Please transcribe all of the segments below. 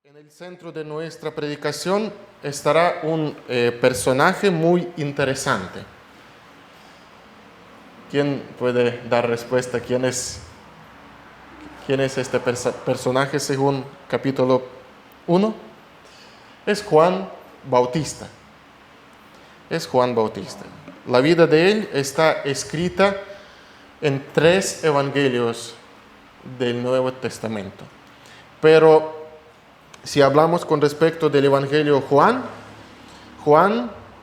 En el centro de nuestra predicación estará un personaje muy interesante. ¿Quién puede dar respuesta? ¿Quién es este personaje según capítulo 1? Es Juan Bautista. Es Juan Bautista. La vida de él está escrita en 3 evangelios del Nuevo Testamento. Pero si hablamos con respecto del Evangelio Juan,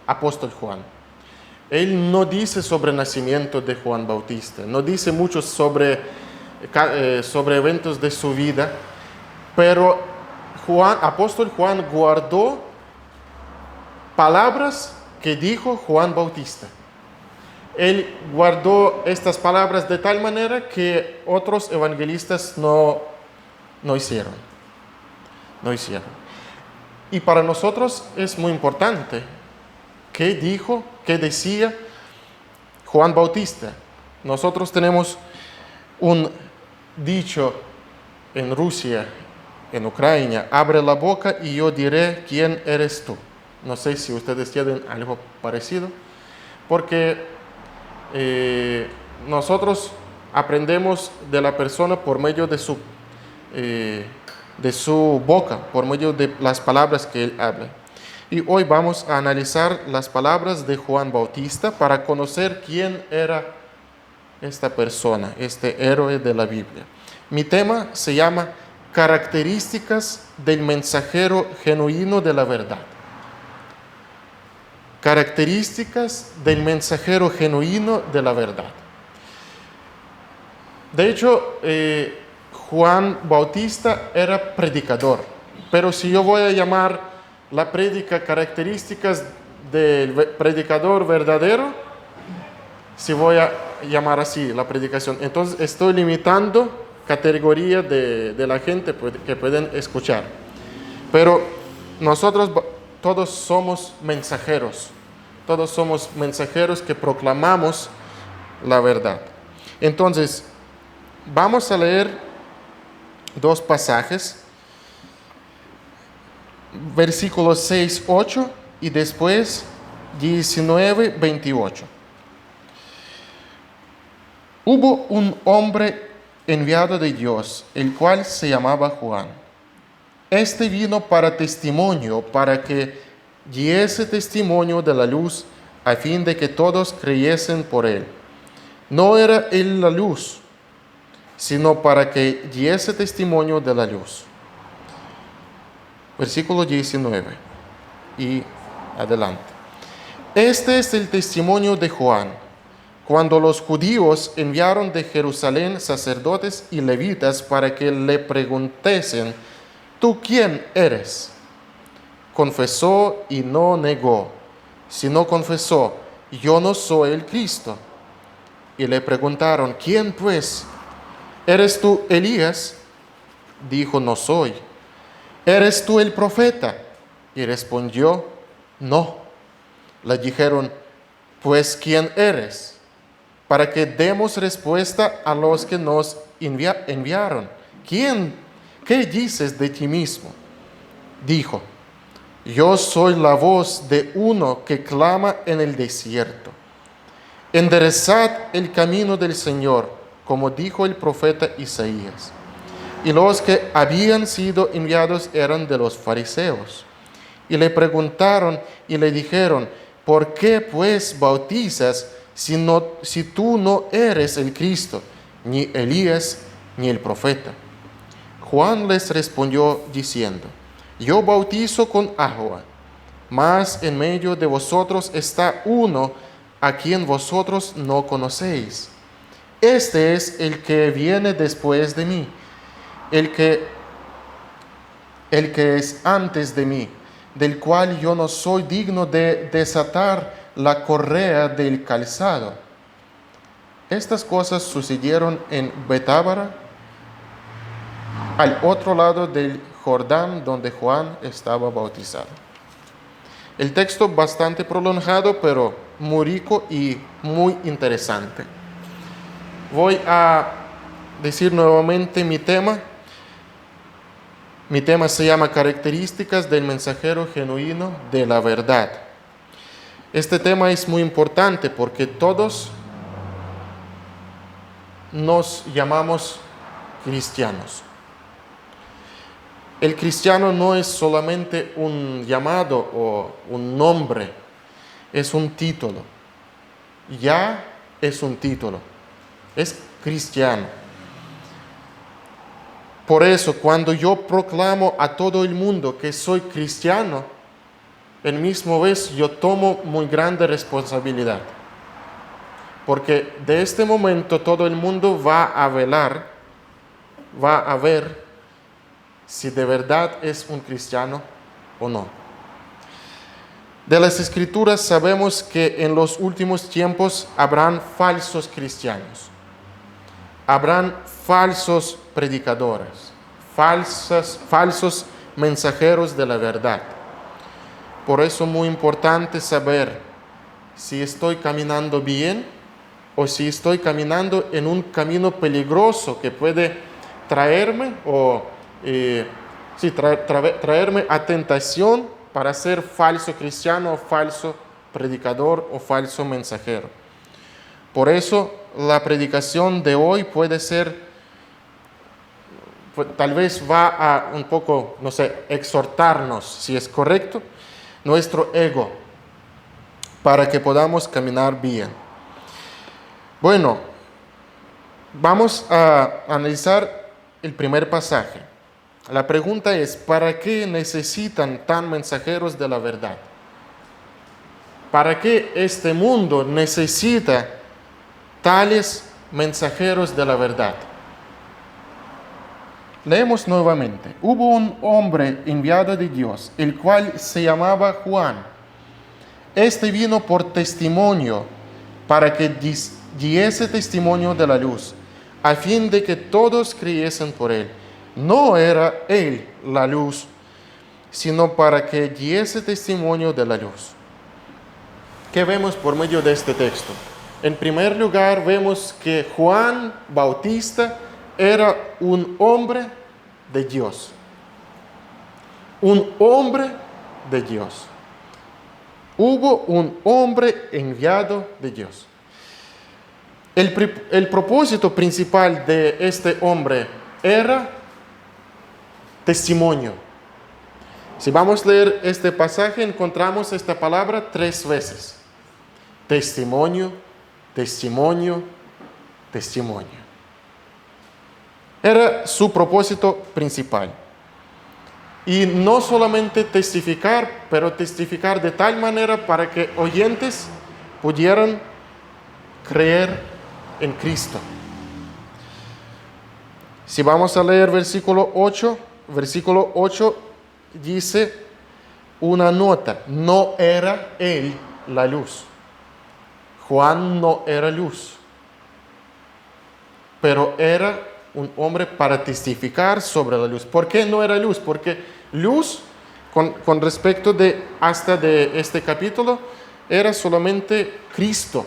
apóstol Juan, él no dice sobre el nacimiento de Juan Bautista, no dice mucho sobre eventos de su vida, pero apóstol Juan guardó palabras que dijo Juan Bautista. Él guardó estas palabras de tal manera que otros evangelistas no hicieron. Y para nosotros es muy importante qué decía Juan Bautista. Nosotros tenemos un dicho en Rusia, en Ucrania: abre la boca y yo diré quién eres tú. No sé si ustedes tienen algo parecido, porque nosotros aprendemos de la persona por medio de su boca, por medio de las palabras que él habla. Y hoy vamos a analizar las palabras de Juan Bautista para conocer quién era esta persona, este héroe de la Biblia. Mi tema se llama Características del mensajero genuino de la verdad. Características del mensajero genuino de la verdad. De hecho, Juan Bautista era predicador, pero si yo voy a llamar la prédica características del predicador verdadero, si voy a llamar así la predicación, entonces estoy limitando categoría de la gente que pueden escuchar. Pero nosotros todos somos mensajeros que proclamamos la verdad. Entonces, vamos a leer 2 pasajes, versículos 6, 8 y después 19, 28. Hubo un hombre enviado de Dios, el cual se llamaba Juan. Este vino para testimonio, para que diese testimonio de la luz, a fin de que todos creyesen por él. No era él la luz, sino para que diese testimonio de la luz. Versículo 19 y adelante. Este es el testimonio de Juan, cuando los judíos enviaron de Jerusalén sacerdotes y levitas para que le preguntasen: ¿tú quién eres? Confesó y no negó, sino confesó: yo no soy el Cristo. Y le preguntaron: ¿quién pues? ¿Eres tú Elías? Dijo: no soy. ¿Eres tú el profeta? Y respondió: no. Le dijeron: pues ¿quién eres? Para que demos respuesta a los que nos enviaron. ¿Qué dices de ti mismo? Dijo: yo soy la voz de uno que clama en el desierto: enderezad el camino del Señor, como dijo el profeta Isaías. Y los que habían sido enviados eran de los fariseos. Y le preguntaron y le dijeron: ¿por qué pues bautizas si tú no eres el Cristo, ni Elías, ni el profeta? Juan les respondió diciendo: yo bautizo con agua, mas en medio de vosotros está uno a quien vosotros no conocéis. Este es el que viene después de mí, el que es antes de mí, del cual yo no soy digno de desatar la correa del calzado. Estas cosas sucedieron en Betábara, al otro lado del Jordán, donde Juan estaba bautizado. El texto bastante prolongado, pero muy rico y muy interesante. Voy a decir nuevamente mi tema: Mi tema se llama Características del mensajero genuino de la verdad. Este tema es muy importante porque todos nos llamamos cristianos. El cristiano no es solamente un llamado o un nombre, es un título. Ya es un título, es cristiano. Por eso, cuando yo proclamo a todo el mundo que soy cristiano, en mismo vez yo tomo muy grande responsabilidad. Porque de este momento todo el mundo va a velar, va a ver si de verdad es un cristiano o no. De las Escrituras sabemos que en los últimos tiempos habrán falsos cristianos, habrán falsos predicadores, falsos mensajeros de la verdad. Por eso es muy importante saber si estoy caminando bien o si estoy caminando en un camino peligroso que puede traerme traerme a tentación para ser falso cristiano o falso predicador o falso mensajero. Por eso la predicación de hoy puede ser, tal vez va a un poco, exhortarnos, si es correcto, nuestro ego, para que podamos caminar bien. Bueno, vamos a analizar el primer pasaje. La pregunta es, ¿para qué necesitan tan mensajeros de la verdad? ¿Para qué este mundo necesita tales mensajeros de la verdad? Leemos nuevamente. Hubo un hombre enviado de Dios, el cual se llamaba Juan. Este vino por testimonio, para que diese testimonio de la luz, a fin de que todos creyesen por él. No era él la luz, sino para que diese testimonio de la luz. ¿Qué vemos por medio de este texto? En primer lugar, vemos que Juan Bautista era un hombre de Dios. Un hombre de Dios. Hubo un hombre enviado de Dios. El propósito principal de este hombre era testimonio. Si vamos a leer este pasaje, encontramos esta palabra 3 veces. Testimonio, testimonio, testimonio. Era su propósito principal. Y no solamente testificar, pero testificar de tal manera para que oyentes pudieran creer en Cristo. Si vamos a leer versículo 8 dice una nota: no era él la luz. Juan no era luz, pero era un hombre para testificar sobre la luz. ¿Por qué no era luz? Porque luz, con respecto de este capítulo, era solamente Cristo.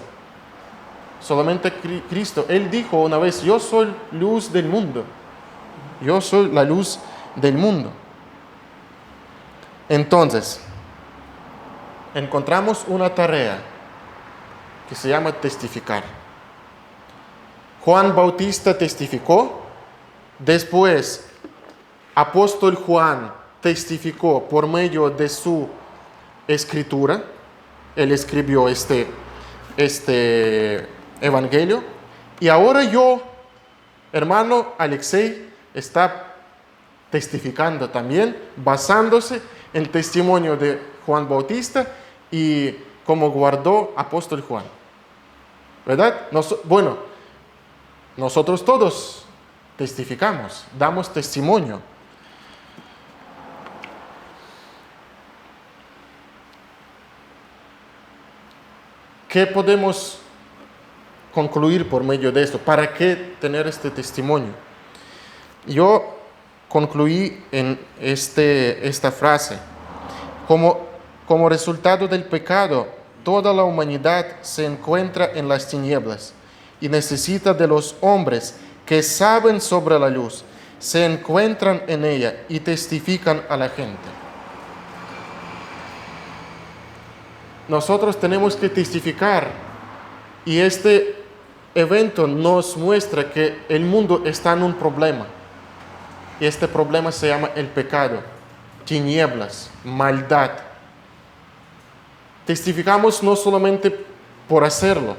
Solamente Cristo. Él dijo una vez: yo soy luz del mundo. Yo soy la luz del mundo. Entonces, encontramos una tarea que se llama testificar. Juan Bautista testificó, después apóstol Juan testificó por medio de su escritura. Él escribió este evangelio, y ahora yo, hermano Alexei, está testificando también, basándose en el testimonio de Juan Bautista y como guardó apóstol Juan. ¿Verdad? Nosotros todos testificamos, damos testimonio. ¿Qué podemos concluir por medio de esto? ¿Para qué tener este testimonio? Yo concluí en esta frase: como resultado del pecado, toda la humanidad se encuentra en las tinieblas y necesita de los hombres que saben sobre la luz, se encuentran en ella y testifican a la gente. Nosotros tenemos que testificar, y este evento nos muestra que el mundo está en un problema. Y este problema se llama el pecado, tinieblas, maldad. Testificamos no solamente por hacerlo,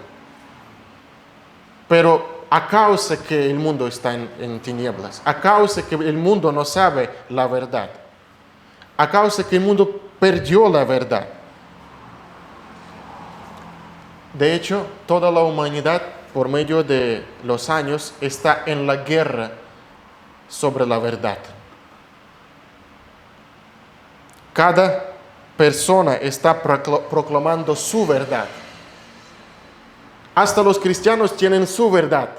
pero a causa que el mundo está en tinieblas, a causa que el mundo no sabe la verdad, a causa que el mundo perdió la verdad. De hecho, toda la humanidad, por medio de los años, está en la guerra sobre la verdad. Cada persona está proclamando su verdad. Hasta los cristianos tienen su verdad.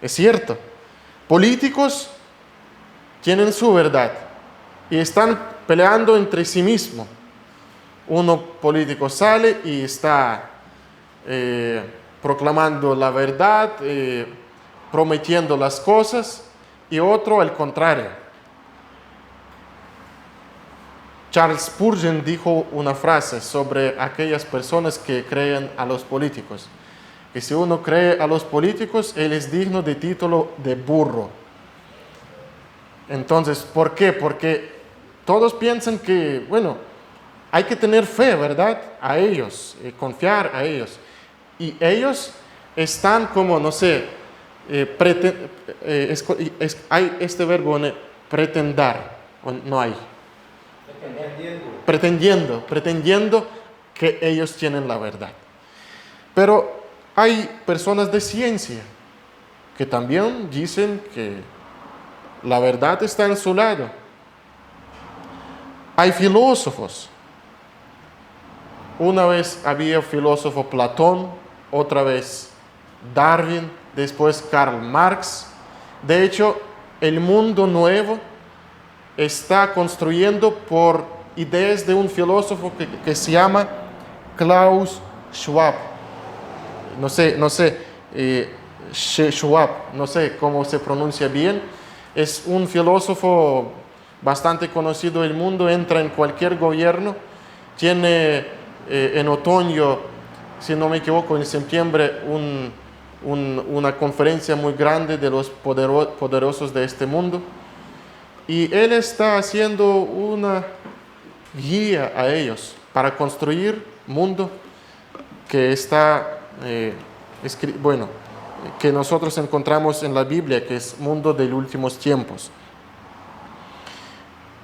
Es cierto. Políticos tienen su verdad y están peleando entre sí mismos. Uno político sale y está proclamando la verdad, prometiendo las cosas, y otro al contrario. Charles Spurgeon dijo una frase sobre aquellas personas que creen a los políticos, que si uno cree a los políticos, él es digno de título de burro. Entonces, ¿por qué? Porque todos piensan que, bueno, hay que tener fe, ¿verdad? A ellos, confiar a ellos. Y ellos están como, no sé, hay este verbo, pretendar, o no hay. Pretendiendo que ellos tienen la verdad. Pero hay personas de ciencia que también dicen que la verdad está en su lado. Hay filósofos. Una vez había filósofo Platón, otra vez Darwin, después Karl Marx. De hecho, el mundo nuevo está construyendo por ideas de un filósofo que se llama Klaus Schwab. Schwab, no sé cómo se pronuncia bien. Es un filósofo bastante conocido en el mundo, entra en cualquier gobierno, tiene en otoño, si no me equivoco, en septiembre, una conferencia muy grande de los poderosos de este mundo. Y él está haciendo una guía a ellos para construir mundo que está, que nosotros encontramos en la Biblia, que es mundo de los últimos tiempos.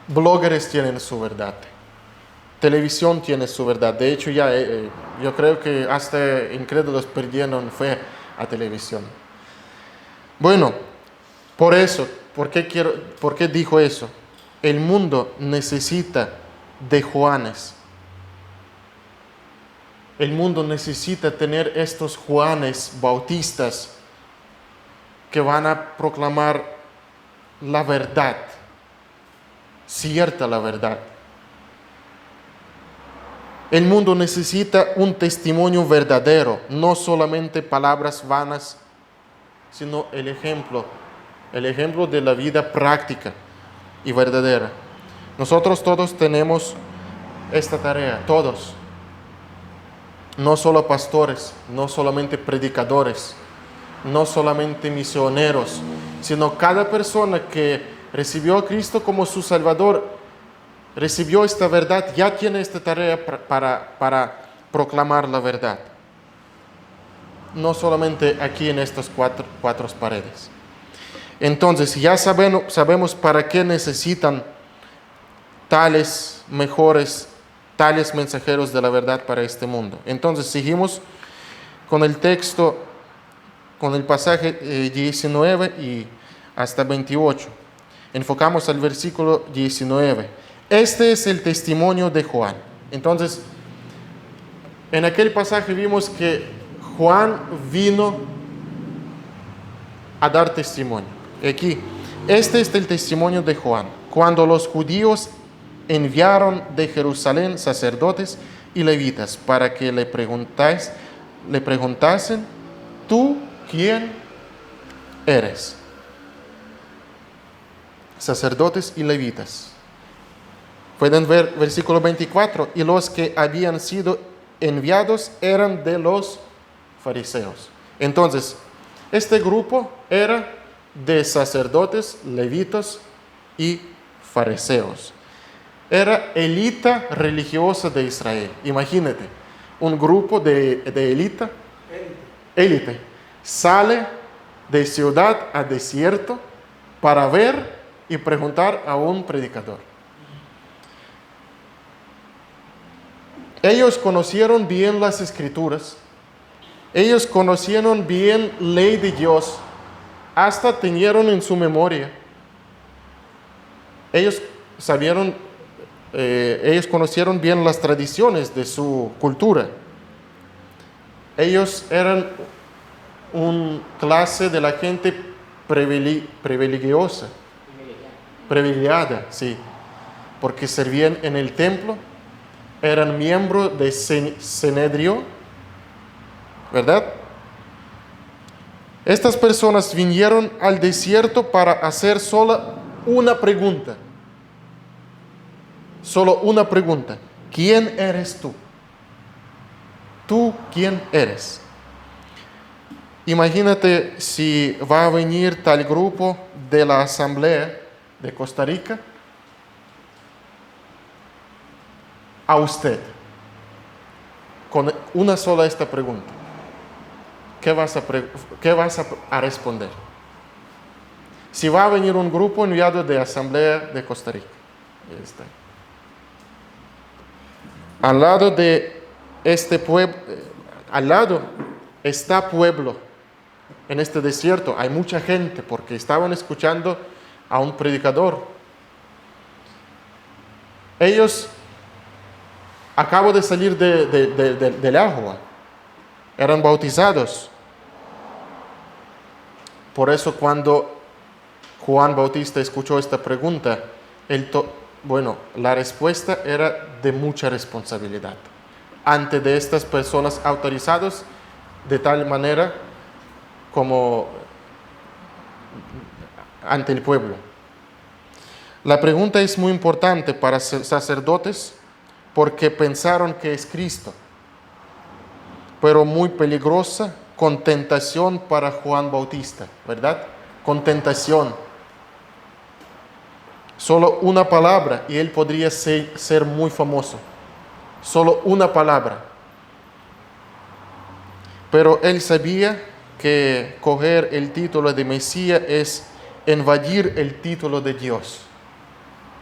Bloggers tienen su verdad. Televisión tiene su verdad. De hecho, yo creo que hasta incrédulos perdieron fe a televisión. Bueno, por eso, ¿por qué dijo eso? El mundo necesita de Juanes. El mundo necesita tener estos Juanes bautistas que van a proclamar la verdad, cierta la verdad. El mundo necesita un testimonio verdadero, no solamente palabras vanas, sino el ejemplo de la vida práctica y verdadera. Nosotros todos tenemos esta tarea, todos. No solo pastores, no solamente predicadores, no solamente misioneros, sino cada persona que recibió a Cristo como su Salvador, recibió esta verdad, ya tiene esta tarea para proclamar la verdad. No solamente aquí en estas cuatro paredes. Entonces, ya sabemos para qué necesitan tales mensajeros de la verdad para este mundo. Entonces, seguimos con el texto, con el pasaje 19 y hasta 28. Enfocamos al versículo 19. Este es el testimonio de Juan. Entonces, en aquel pasaje vimos que Juan vino a dar testimonio. Aquí, este es el testimonio de Juan. Cuando los judíos enviaron de Jerusalén sacerdotes y levitas para que le preguntasen, ¿tú quién eres? sacerdotes y levitas. Pueden ver versículo 24, y los que habían sido enviados eran de los fariseos. Entonces, este grupo era de sacerdotes, levitas y fariseos. Era élite religiosa de Israel. Imagínate, un grupo de élite sale de ciudad a desierto para ver y preguntar a un predicador. Ellos conocieron bien las escrituras, ellos conocieron bien la ley de Dios, hasta tenieron en su memoria. Ellos conocieron bien las tradiciones de su cultura. Ellos eran una clase de la gente privilegiada, sí, porque servían en el templo, eran miembros de Sanedrín, ¿verdad? Estas personas vinieron al desierto para hacer solo una pregunta. Solo una pregunta. ¿Quién eres tú? ¿Tú quién eres? Imagínate si va a venir tal grupo de la Asamblea de Costa Rica a usted con una sola esta pregunta. ¿Qué vas a responder? Si va a venir un grupo enviado de Asamblea de Costa Rica. Ahí está. Al lado de este pueblo, al lado está pueblo. En este desierto hay mucha gente porque estaban escuchando a un predicador. Ellos acaban de salir del agua, eran bautizados. Por eso cuando Juan Bautista escuchó esta pregunta, la respuesta era de mucha responsabilidad ante de estas personas autorizadas de tal manera como ante el pueblo. La pregunta es muy importante para sacerdotes porque pensaron que es Cristo, pero muy peligrosa con tentación para Juan Bautista, ¿verdad? Con tentación. Solo una palabra y él podría ser muy famoso. Solo una palabra. Pero él sabía que coger el título de Mesías es invadir el título de Dios.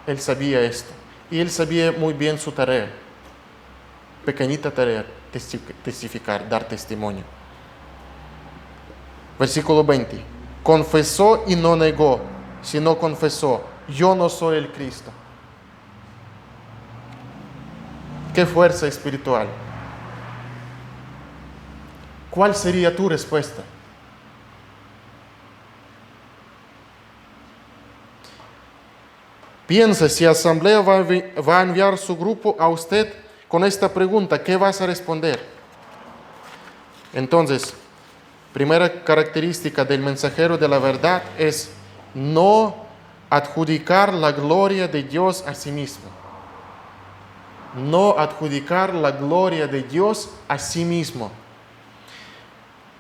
Él sabía esto. Y él sabía muy bien su tarea. Pequeñita tarea, testificar, dar testimonio. Versículo 20. Confesó y no negó, sino confesó: yo no soy el Cristo. Qué fuerza espiritual. ¿Cuál sería tu respuesta? Piensa, si la asamblea va a enviar su grupo a usted con esta pregunta, ¿qué vas a responder? Entonces, primera característica del mensajero de la verdad es no adjudicar la gloria de Dios a sí mismo. No adjudicar la gloria de Dios a sí mismo.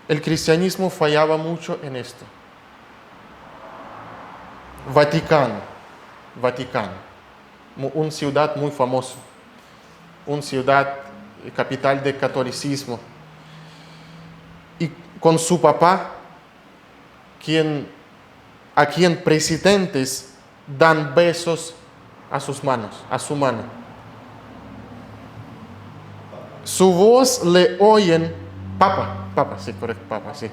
El cristianismo fallaba mucho en esto. Vaticano, una ciudad muy famosa, una ciudad capital del catolicismo. Y con su papá, a quien presidentes dan besos a sus manos, a su mano. Su voz le oyen, Papa, sí, correcto, Papa, sí.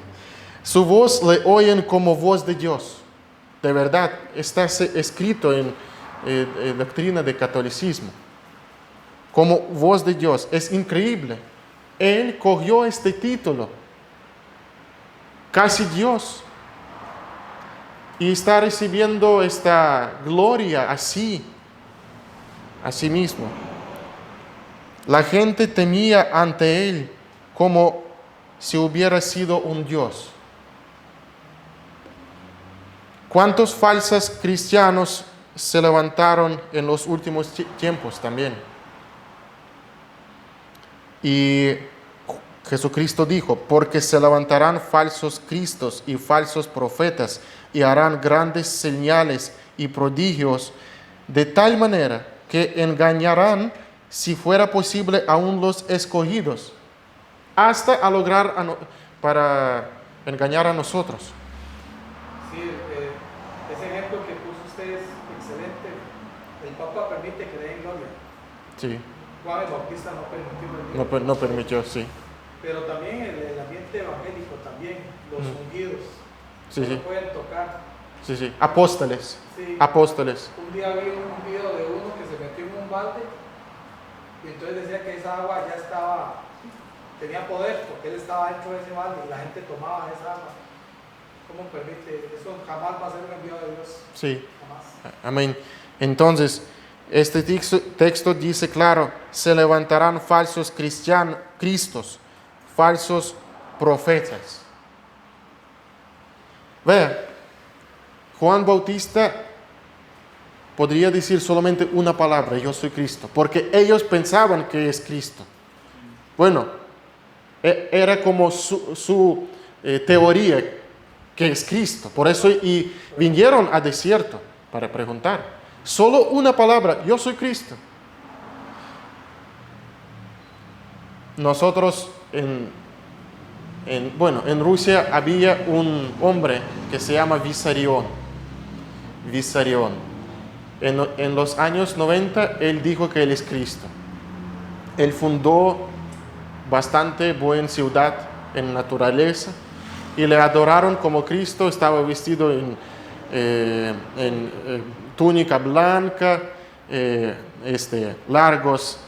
Su voz le oyen como voz de Dios. De verdad, está escrito en doctrina del catolicismo. Como voz de Dios. Es increíble. Él cogió este título. Casi Dios. Y está recibiendo esta gloria así. A sí mismo. La gente temía ante él como si hubiera sido un Dios. ¿Cuántos falsos cristianos se levantaron en los últimos tiempos también? Y Jesucristo dijo, porque se levantarán falsos cristos y falsos profetas y harán grandes señales y prodigios de tal manera que engañarán, si fuera posible, aún los escogidos, hasta a lograr para engañar a nosotros. Sí, ese ejemplo que puso usted es excelente. El Papa permite que le den gloria. Sí, Juan el Bautista no permitió. no permitió, sí. Pero también el ambiente evangélico, también los ungidos, Sí, no sí. lo pueden tocar. Sí, sí. Apóstoles. Sí. Apóstoles. Un día vi un video de uno que se metió en un balde y entonces decía que esa agua ya tenía poder porque él estaba dentro de ese balde y la gente tomaba esa agua. ¿Cómo permite? Eso jamás va a ser un envío de Dios. Sí. Jamás. Amén. Entonces, este texto dice claro, se levantarán falsos cristos, falsos profetas. Vea, Juan Bautista podría decir solamente una palabra, yo soy Cristo, porque ellos pensaban que es Cristo. Bueno, era como su teoría que es Cristo, por eso y vinieron al desierto para preguntar. Solo una palabra, yo soy Cristo. Nosotros en Rusia había un hombre que se llama Vissarion. En los años 90 él dijo que él es Cristo. Él fundó bastante buena ciudad en naturaleza y le adoraron como Cristo. Estaba vestido en túnica blanca, largos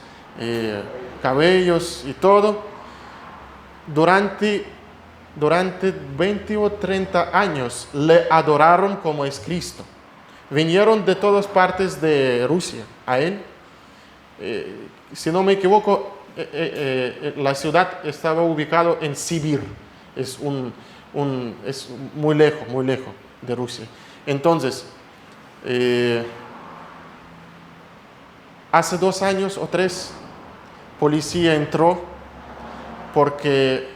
cabellos y todo. Durante 20 o 30 años le adoraron como es Cristo. Vinieron de todas partes de Rusia a él. Si no me equivoco, la ciudad estaba ubicada en Sibir. Es muy lejos de Rusia. Entonces, hace 2 años o 3, policía entró porque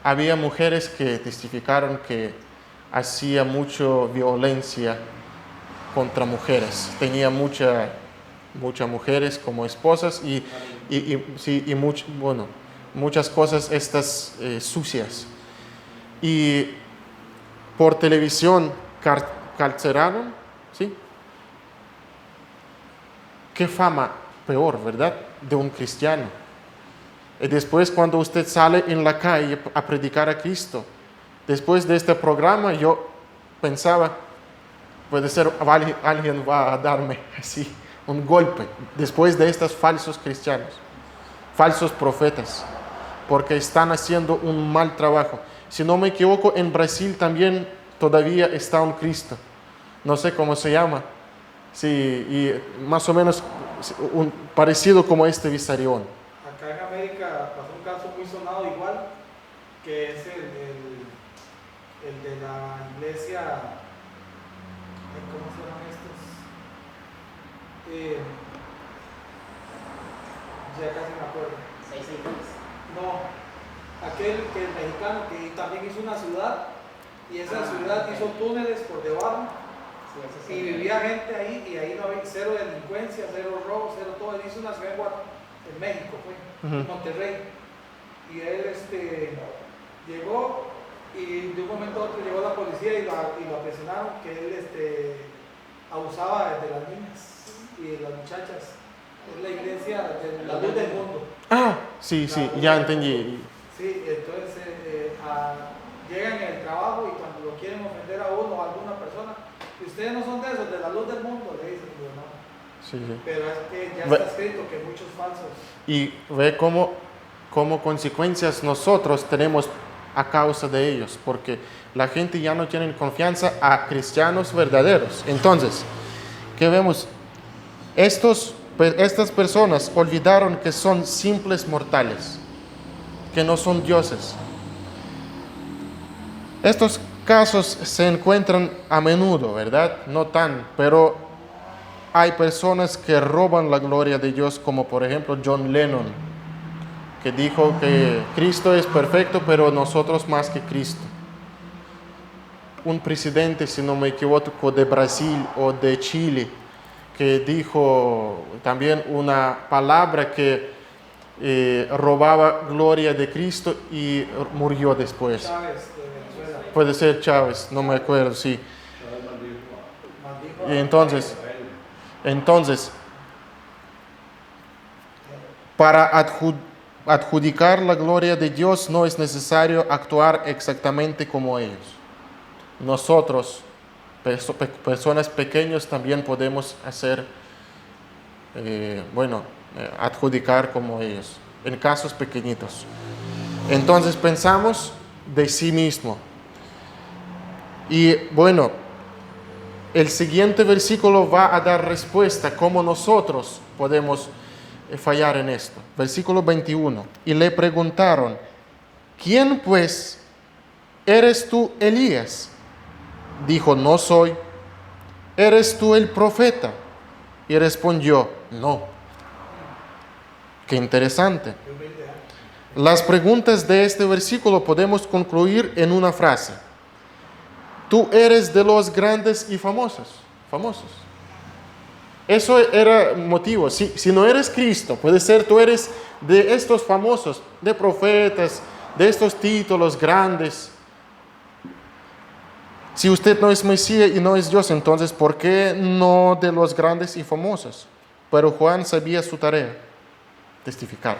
había mujeres que testificaron que hacía mucha violencia contra mujeres. Tenía muchas mujeres como esposas y muchas cosas estas sucias. Y por televisión carcelaron, ¿sí? Qué fama peor, ¿verdad? De un cristiano. Y después cuando usted sale en la calle a predicar a Cristo, después de este programa yo pensaba, puede ser alguien va a darme así un golpe, después de estos falsos cristianos, falsos profetas, porque están haciendo un mal trabajo. Si no me equivoco, en Brasil también todavía está un Cristo, no sé cómo se llama, sí, y más o menos parecido como este Vissarion. Acá en América pasó un caso muy sonado igual, que es el de la iglesia, ¿cómo se llaman estos? Ya casi me acuerdo. 666. No, aquel que es mexicano que también hizo una ciudad y esa ciudad hizo túneles por debajo y vivía gente ahí y ahí no había cero delincuencia, cero robo, cero todo. Él hizo una ciudad en México, en Monterrey, y él llegó y de un momento a otro llegó la policía y lo presionaron que él abusaba de las niñas y de las muchachas. Es la iglesia de la luz del mundo. Ah, sí, ya entendí. Sí, entonces llegan en el trabajo y cuando lo quieren ofender a uno o a alguna persona, y ustedes no son de esos, de la luz del mundo, le dicen, yo no. Sí. Pero es que ya está escrito que muchos falsos. Y ve cómo consecuencias nosotros tenemos a causa de ellos, porque la gente ya no tiene confianza a cristianos verdaderos. Entonces, ¿qué vemos? Estas personas olvidaron que son simples mortales, que no son dioses. Estos casos se encuentran a menudo, ¿verdad? No tan, pero hay personas que roban la gloria de Dios, como por ejemplo John Lennon, que dijo que Cristo es perfecto, pero nosotros más que Cristo. Un presidente, si no me equivoco, de Brasil o de Chile, que dijo también una palabra que robaba gloria de Cristo y murió después. Chávez de Venezuela. Puede ser Chávez, no me acuerdo, sí. Maldijo Y entonces, para adjudicar la gloria de Dios no es necesario actuar exactamente como ellos. Nosotros, personas pequeñas, también podemos hacer, adjudicar como ellos, en casos pequeñitos. Entonces pensamos de sí mismo. Y bueno, el siguiente versículo va a dar respuesta a cómo nosotros podemos fallar en esto. Versículo 21. Y le preguntaron, ¿quién pues eres tú, Elías? Dijo, no soy. ¿Eres tú el profeta? Y respondió, no. Qué interesante. Las preguntas de este versículo podemos concluir en una frase. Tú eres de los grandes y famosos. Eso era motivo. Si no eres Cristo, puede ser tú eres de estos famosos, de profetas, de estos títulos grandes. Si usted no es Mesías y no es Dios, entonces ¿por qué no de los grandes y famosos? Pero Juan sabía su tarea, testificar.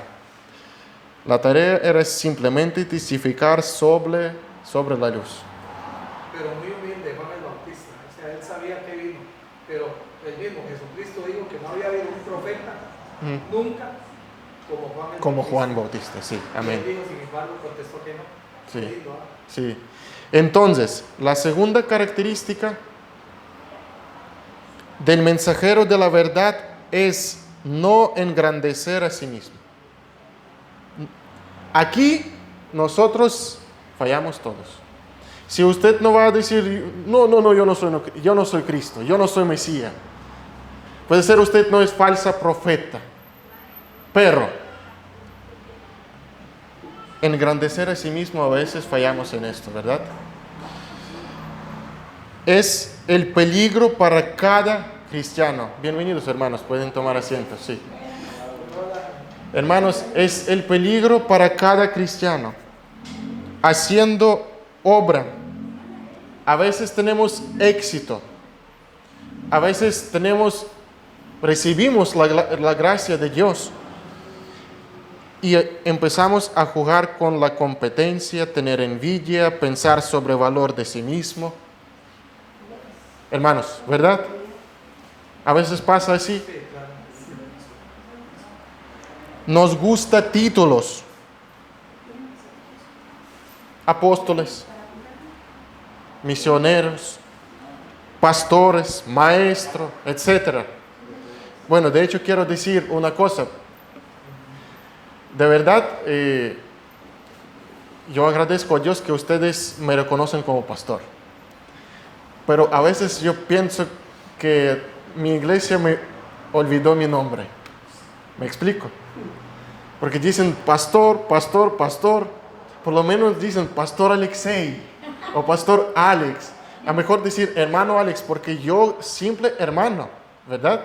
La tarea era simplemente testificar sobre la luz. pero muy humilde, Juan el Bautista. O sea, él sabía que vino, pero el mismo Jesucristo dijo que no había habido un profeta nunca como Juan el Como Bautista. Juan Bautista, sí, amén. Y él dijo, sin embargo, contestó que no. Sí. Lindo, ¿ah? Sí. Entonces, la segunda característica del mensajero de la verdad es no engrandecer a sí mismo. Aquí nosotros fallamos todos. Si usted no va a decir, no, yo no soy Cristo, yo no soy Mesías. Puede ser usted no es falsa profeta, pero engrandecer a sí mismo a veces fallamos en esto, ¿verdad? Es el peligro para cada cristiano. Bienvenidos, hermanos, pueden tomar asiento, sí. Hermanos, es el peligro para cada cristiano. Haciendo obra. A veces tenemos éxito. A veces recibimos la gracia de Dios. Y empezamos a jugar con la competencia, tener envidia, pensar sobre el valor de sí mismo. Hermanos, ¿verdad? A veces pasa así. Nos gusta títulos. Apóstoles, misioneros, pastores, maestros, etc. Bueno, de hecho quiero decir una cosa. De verdad, yo agradezco a Dios que ustedes me reconocen como pastor. Pero a veces yo pienso que mi iglesia me olvidó mi nombre. ¿Me explico? Porque dicen pastor. Por lo menos dicen pastor Alexei o pastor Alex. A mejor decir hermano Alex, porque yo simple hermano, ¿verdad?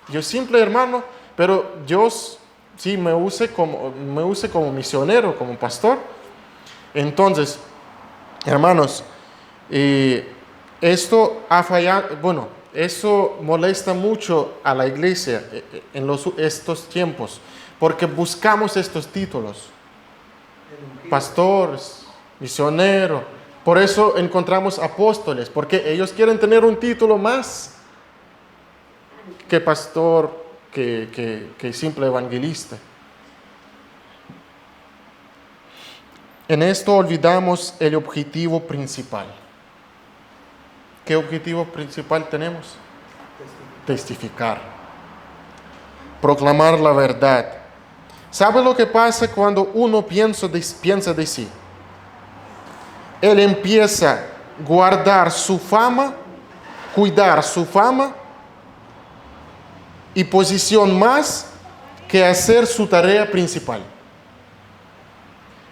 Yo simple hermano, pero Dios sí me use como misionero, como pastor. Entonces, hermanos, esto ha fallado, bueno, eso molesta mucho a la iglesia en estos tiempos, porque buscamos estos títulos. Pastores, misioneros. Por eso encontramos apóstoles, porque ellos quieren tener un título más que pastor, que simple evangelista. En esto olvidamos el objetivo principal. ¿Qué objetivo principal tenemos? Testificar. Proclamar la verdad. ¿Sabe lo que pasa cuando uno piensa de sí? Él empieza guardar su fama, cuidar su fama y posición más que hacer su tarea principal.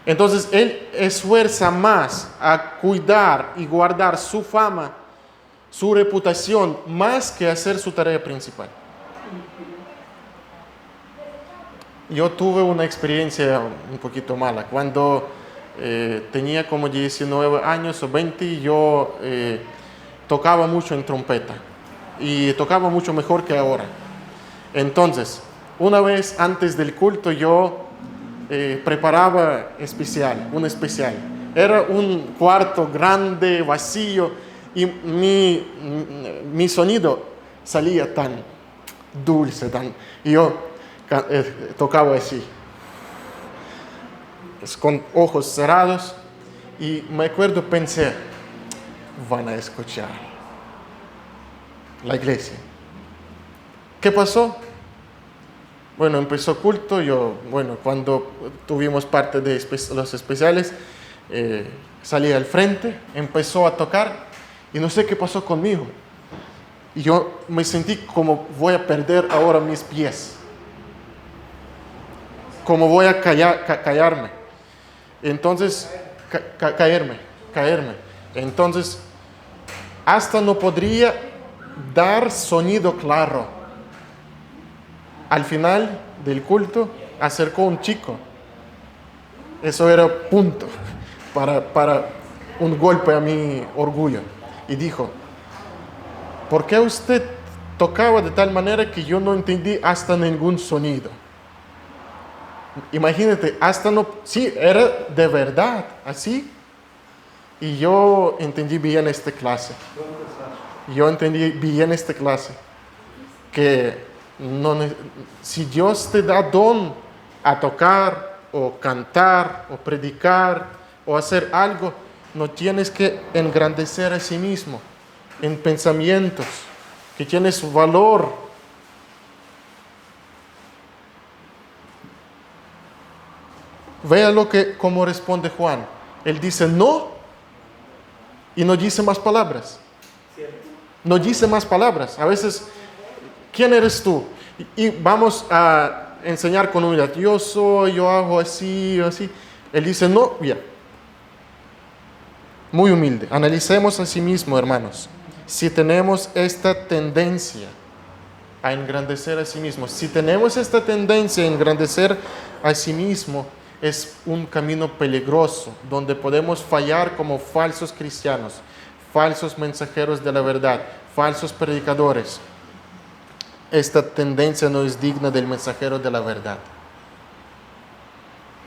Entonces él esfuerza más a cuidar y guardar su fama, su reputación, más que hacer su tarea principal. Yo tuve una experiencia un poquito mala. Cuando tenía como 19 años o 20, yo tocaba mucho en trompeta y tocaba mucho mejor que ahora. Entonces, una vez antes del culto yo preparaba un especial. Era un cuarto grande, vacío, y mi sonido salía tan dulce, y yo tocaba así, con ojos cerrados, y me acuerdo, pensé, van a escuchar la iglesia. ¿Qué pasó? Bueno, empezó culto, cuando tuvimos parte de los especiales, salí al frente, empezó a tocar y no sé qué pasó conmigo. Y yo me sentí como voy a perder ahora mis pies, como voy a callarme. Entonces, caerme. Entonces, hasta no podría dar sonido claro. Al final del culto, acercó un chico. Eso era punto para un golpe a mi orgullo. Y dijo, ¿por qué usted tocaba de tal manera que yo no entendí hasta ningún sonido? Imagínate, sí, era de verdad, así. Y yo entendí bien esta clase. Que si Dios te da don a tocar o cantar o predicar o hacer algo, no tienes que engrandecer a sí mismo en pensamientos, que tienes valor. Vea cómo responde Juan. Él dice no y no dice más palabras. No dice más palabras. A veces, ¿quién eres tú? Y vamos a enseñar con humildad. Yo hago así. Él dice, no, ya. Muy humilde. Analicemos a sí mismo, hermanos. Si tenemos esta tendencia a engrandecer a sí mismo, si tenemos esta tendencia a engrandecer a sí mismo, es un camino peligroso, donde podemos fallar como falsos cristianos, falsos mensajeros de la verdad, falsos predicadores. Esta tendencia no es digna del mensajero de la verdad.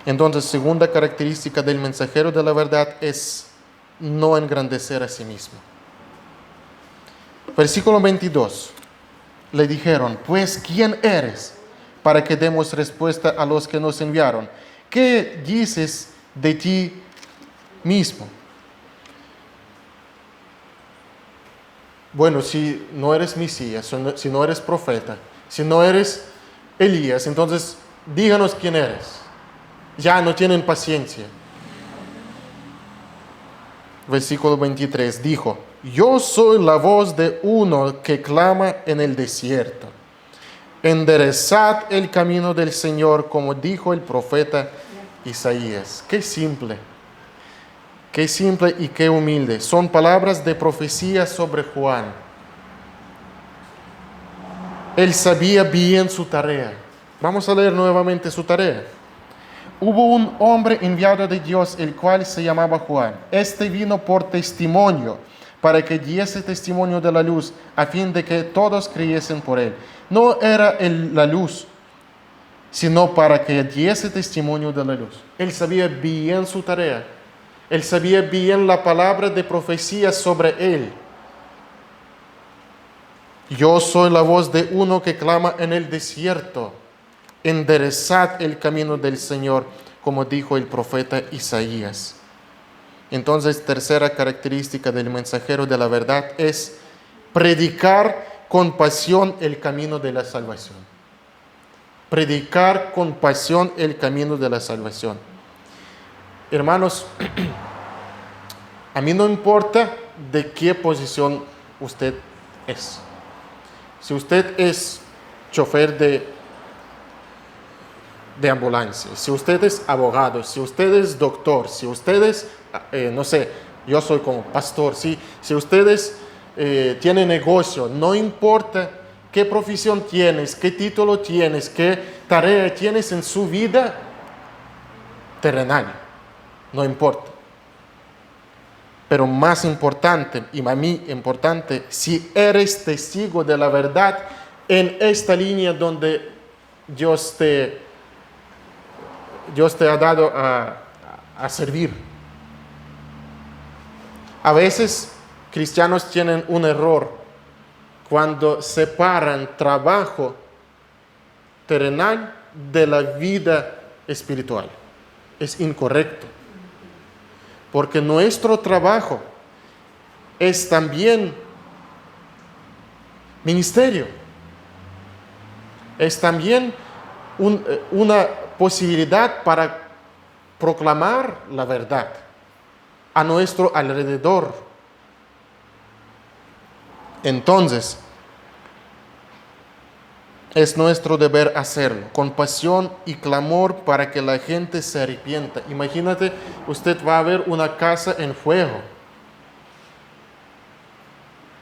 Entonces, segunda característica del mensajero de la verdad es no engrandecer a sí mismo. Versículo 22. Le dijeron, pues, ¿quién eres para que demos respuesta a los que nos enviaron? ¿Qué dices de ti mismo? Bueno, si no eres Mesías, si no eres profeta, si no eres Elías, entonces díganos quién eres. Ya no tienen paciencia. Versículo 23 dijo, yo soy la voz de uno que clama en el desierto. Enderezad el camino del Señor, como dijo el profeta Isaías. Qué simple y qué humilde. Son palabras de profecía sobre Juan. Él sabía bien su tarea. Vamos a leer nuevamente su tarea. Hubo un hombre enviado de Dios, el cual se llamaba Juan. Este vino por testimonio, para que diese testimonio de la luz, a fin de que todos creyesen por él. No era la luz, sino para que diese testimonio de la luz. Él sabía bien su tarea. Él sabía bien la palabra de profecía sobre él. Yo soy la voz de uno que clama en el desierto. Enderezad el camino del Señor, como dijo el profeta Isaías. Entonces, tercera característica del mensajero de la verdad es predicar con pasión el camino de la salvación. Predicar con pasión el camino de la salvación. Hermanos, a mí no importa de qué posición usted es. Si usted es chofer de ambulancia, si usted es abogado, si usted es doctor, si usted es, no sé, yo soy como pastor, si ustedes tienen negocio, no importa qué profesión tienes, qué título tienes, qué tarea tienes en su vida terrenal, no importa. Pero más importante, y a mí importante, si eres testigo de la verdad en esta línea donde Dios te ha dado a servir. A veces cristianos tienen un error cuando separan trabajo terrenal de la vida espiritual. Es incorrecto. Porque nuestro trabajo es también ministerio. Es también una posibilidad para proclamar la verdad a nuestro alrededor. Entonces, es nuestro deber hacerlo con pasión y clamor para que la gente se arrepienta. Imagínate, usted va a ver una casa en fuego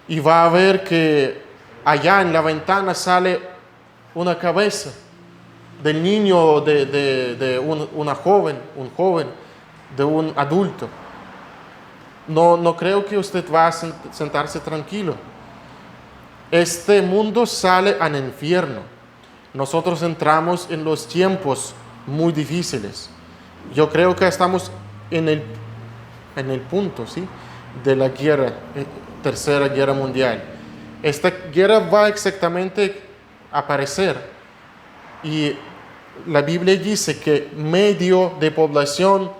y va a ver que allá en la ventana sale una cabeza del niño, de un joven, de un adulto. No creo que usted va a sentarse tranquilo. Este mundo sale al infierno. Nosotros entramos en los tiempos muy difíciles. Yo creo que estamos en el punto, ¿sí?, de la guerra, tercera guerra mundial. Esta guerra va exactamente a aparecer. Y la Biblia dice que medio de población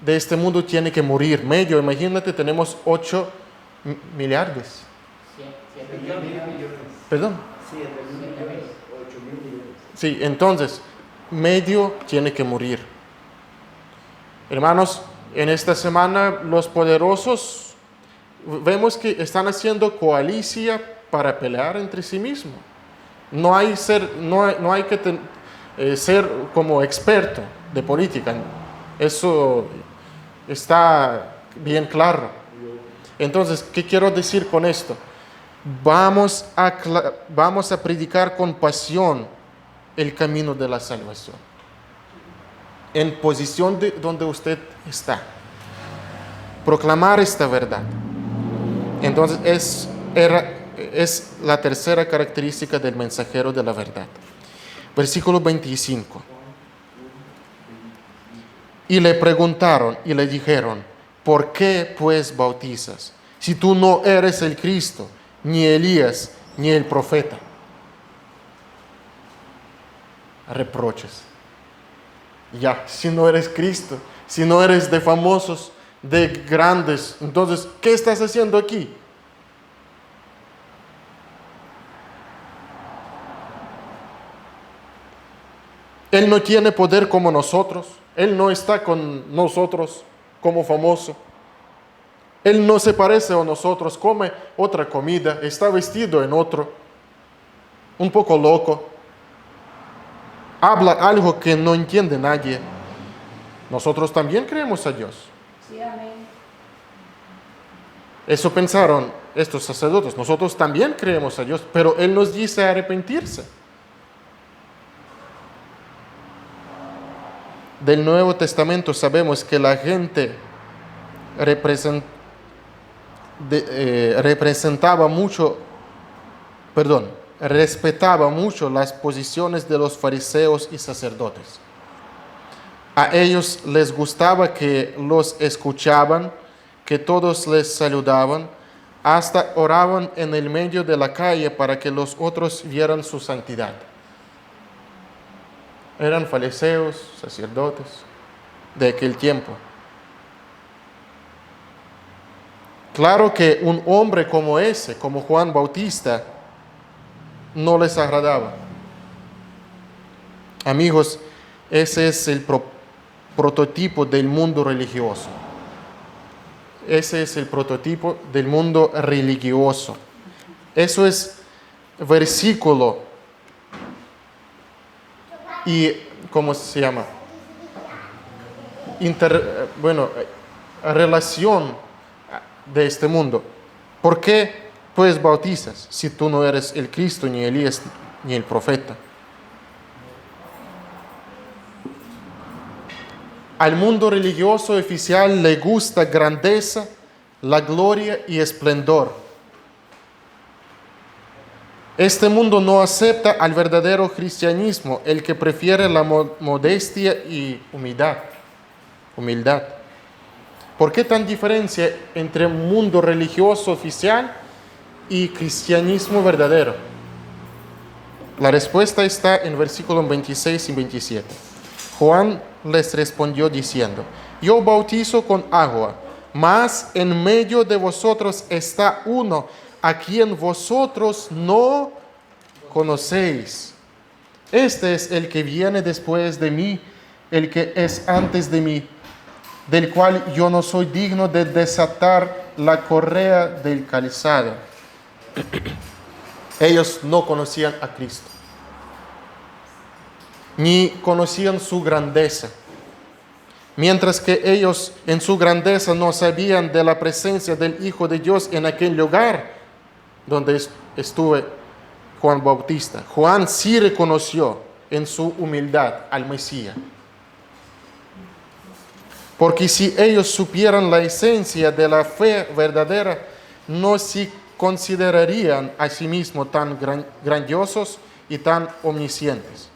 de este mundo tiene que morir. Medio, imagínate, tenemos 8 miliardos. Perdón. Sí, entonces, medio tiene que morir. Hermanos, en esta semana los poderosos vemos que están haciendo coalición para pelear entre sí mismos. No hay que ser como experto de política. Eso está bien claro. Entonces, ¿qué quiero decir con esto? Vamos a predicar con pasión el camino de la salvación. En posición de donde usted está. Proclamar esta verdad. Entonces, es la tercera característica del mensajero de la verdad. Versículo 25. Y le preguntaron y le dijeron, ¿por qué pues bautizas? Si tú no eres el Cristo, ni Elías, ni el profeta. Reproches. Ya, si no eres Cristo, si no eres de famosos, de grandes, entonces, ¿qué estás haciendo aquí? Él no tiene poder como nosotros. Él no está con nosotros como famoso. Él no se parece a nosotros, come otra comida, está vestido en otro, un poco loco. Habla algo que no entiende nadie. Nosotros también creemos a Dios. Sí, amén. Eso pensaron estos sacerdotes. Nosotros también creemos a Dios, pero Él nos dice arrepentirse. Del Nuevo Testamento sabemos que la gente respetaba mucho las posiciones de los fariseos y sacerdotes. A ellos les gustaba que los escuchaban, que todos les saludaban, hasta oraban en el medio de la calle para que los otros vieran su santidad. Eran fariseos, sacerdotes de aquel tiempo. Claro que un hombre como ese, como Juan Bautista, no les agradaba. Amigos, ese es el prototipo del mundo religioso. Ese es el prototipo del mundo religioso. Eso es versículo y, ¿cómo se llama? Relación de este mundo. ¿Por qué pues bautizas si tú no eres el Cristo, ni Elías, ni el profeta? Al mundo religioso oficial le gusta grandeza, la gloria y esplendor. Este mundo no acepta al verdadero cristianismo, el que prefiere la modestia y humildad. ¿Por qué tan diferencia entre mundo religioso oficial y cristianismo verdadero? La respuesta está en versículos 26 y 27. Juan les respondió diciendo: yo bautizo con agua, mas en medio de vosotros está uno a quien vosotros no conocéis. Este es el que viene después de mí, el que es antes de mí, del cual yo no soy digno de desatar la correa del calzado. Ellos no conocían a Cristo, ni conocían su grandeza. Mientras que ellos en su grandeza no sabían de la presencia del Hijo de Dios en aquel lugar donde estuvo Juan Bautista. Juan sí reconoció en su humildad al Mesías. Porque si ellos supieran la esencia de la fe verdadera, no se considerarían a sí mismos tan grandiosos y tan omniscientes.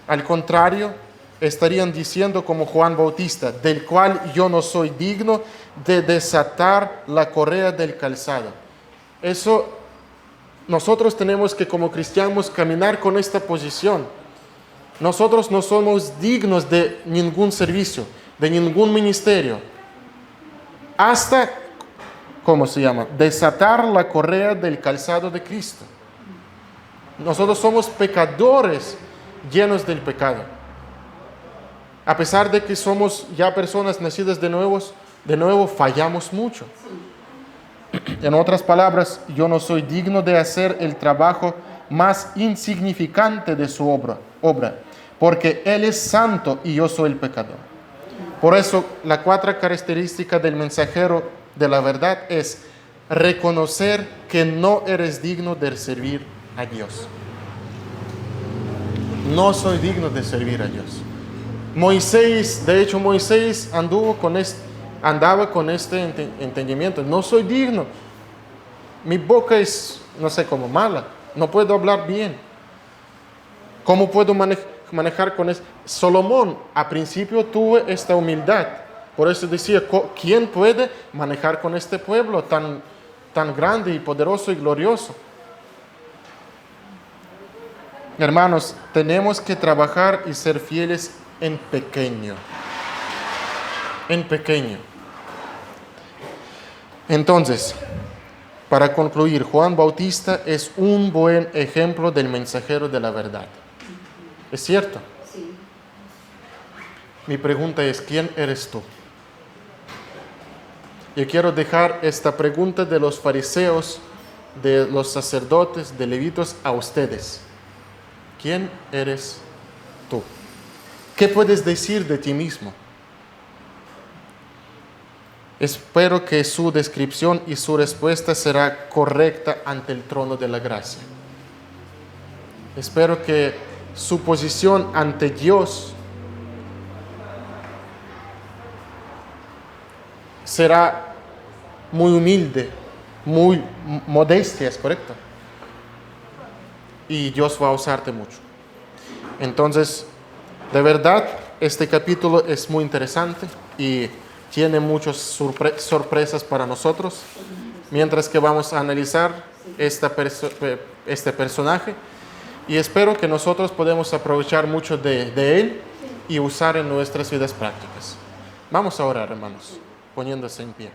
Al contrario, estarían diciendo como Juan Bautista, del cual yo no soy digno de desatar la correa del calzado. Eso, nosotros tenemos que como cristianos caminar con esta posición. Nosotros no somos dignos de ningún servicio, de ningún ministerio, hasta, ¿cómo se llama?, desatar la correa del calzado de Cristo. Nosotros somos pecadores llenos del pecado. A pesar de que somos ya personas nacidas de nuevo fallamos mucho. En otras palabras, yo no soy digno de hacer el trabajo más insignificante de su obra, porque Él es santo y yo soy el pecador. Por eso, la cuarta característica del mensajero de la verdad es reconocer que no eres digno de servir a Dios. No soy digno de servir a Dios. Moisés andaba con este entendimiento. No soy digno. Mi boca es, no sé, como mala. No puedo hablar bien. ¿Cómo puedo manejar con eso? Salomón, a principio tuvo esta humildad. Por eso decía, ¿quién puede manejar con este pueblo tan grande y poderoso y glorioso? Hermanos, tenemos que trabajar y ser fieles en pequeño. En pequeño. Entonces, para concluir, Juan Bautista es un buen ejemplo del mensajero de la verdad. ¿Es cierto? Sí. Mi pregunta es, ¿quién eres tú? Yo quiero dejar esta pregunta de los fariseos, de los sacerdotes, de levitas a ustedes. ¿Quién eres tú? ¿Qué puedes decir de ti mismo? Espero que su descripción y su respuesta será correcta ante el trono de la gracia. Espero que su posición ante Dios será muy humilde, muy modestia, ¿es correcto? Y Dios va a usarte mucho. Entonces, de verdad, este capítulo es muy interesante y tiene muchas sorpresas para nosotros, mientras que vamos a analizar este personaje, y espero que nosotros podamos aprovechar mucho de él y usar en nuestras vidas prácticas. Vamos a orar, hermanos, poniéndose en pie.